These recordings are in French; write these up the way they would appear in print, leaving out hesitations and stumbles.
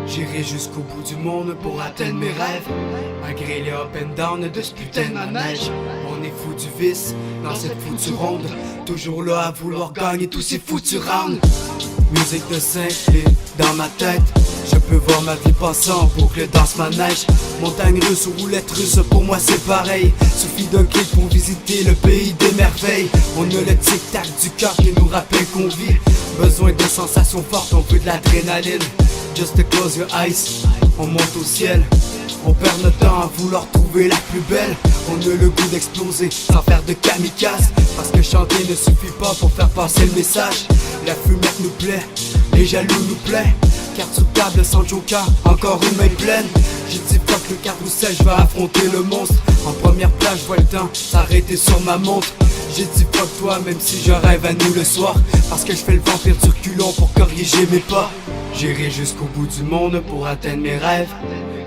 J'irai jusqu'au bout du monde pour atteindre mes rêves. Malgré les up and down de ce putain de manège. On est fou du vice dans cette foutue ronde. Toujours là à vouloir gagner tous ces foutus rounds. Musique de simple dans ma tête. Je peux voir ma vie passer en boucle dans ce manège. Montagne russe ou roulette russe, pour moi c'est pareil. Suffit d'un clic pour visiter le pays des merveilles. On a le tic-tac du cœur qui nous rappelle qu'on vit. Besoin de sensations fortes, on veut de l'adrénaline. Just close your eyes, on monte au ciel. On perd notre temps à vouloir trouver la plus belle. On a le goût d'exploser sans faire de kamikaze. Parce que chanter ne suffit pas pour faire passer le message. La fumette nous plaît, les jaloux nous plaît. Carte sous table sans joker, encore une main pleine. J'ai dit fuck le carrousel, je vais affronter le monstre. En première place, je vois le temps s'arrêter sur ma montre. J'ai dit fuck toi, même si je rêve à nous le soir. Parce que je fais le vampire du reculon pour corriger mes pas. J'irai jusqu'au bout du monde pour atteindre mes rêves.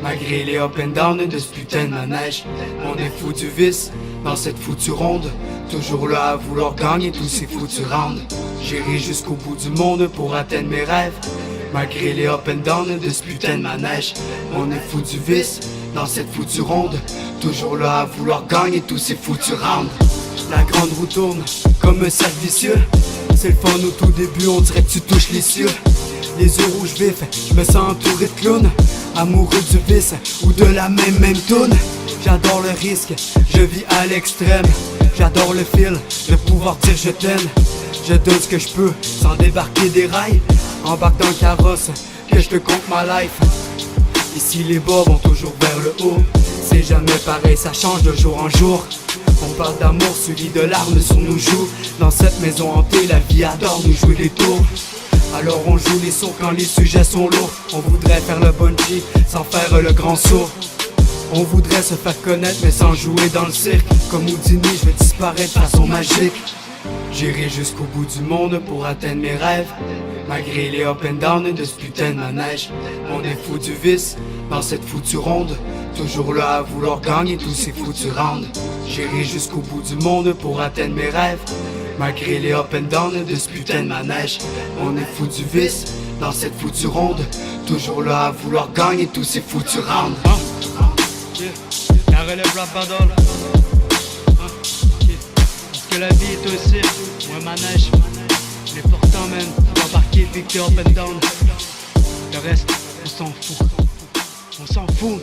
Malgré les up and down de ce putain de manège. On est fou du vice dans cette foutue ronde. Toujours là à vouloir gagner tous ces foutus rounds. J'irai jusqu'au bout du monde pour atteindre mes rêves. Malgré les up and down de ce putain de manège. On est fou du vice dans cette foutue ronde. Toujours là à vouloir gagner tous ces foutus rounds. La grande roue tourne comme un cercle vicieux. C'est le fun au tout début, on dirait que tu touches les cieux. Les yeux rouges vifs, je me sens entouré de clowns. Amoureux du vice ou de la même toune. J'adore le risque, je vis à l'extrême. J'adore le fil, de pouvoir dire je t'aime. Je donne ce que je peux, sans débarquer des rails. Embarque dans le carrosse, que je te compte ma life. Ici les bas vont toujours vers le haut. C'est jamais pareil, ça change de jour en jour. On parle d'amour suivi de larmes sur nos joues. Dans cette maison hantée, la vie adore nous jouer des tours. Alors on joue les sourds quand les sujets sont lourds. On voudrait faire le bungee sans faire le grand saut. On voudrait se faire connaître mais sans jouer dans le cirque. Comme Houdini, je vais disparaître de façon magique. J'irai jusqu'au bout du monde pour atteindre mes rêves. Malgré les up and down de ce putain de manège. On est fou du vice dans cette foutue ronde. Toujours là à vouloir gagner tous ces foutus rounds. J'irai jusqu'au bout du monde pour atteindre mes rêves. Malgré les up and down de ce putain de manège. On est fou du vice dans cette foutue ronde. Toujours là à vouloir gagner tous ces foutus rounds. La relève rap battle. Parce que la vie est un cirque ou un manège. L'important man, d'embarquer puis que t'es up and down. Le reste, on s'en fout. On s'en fout.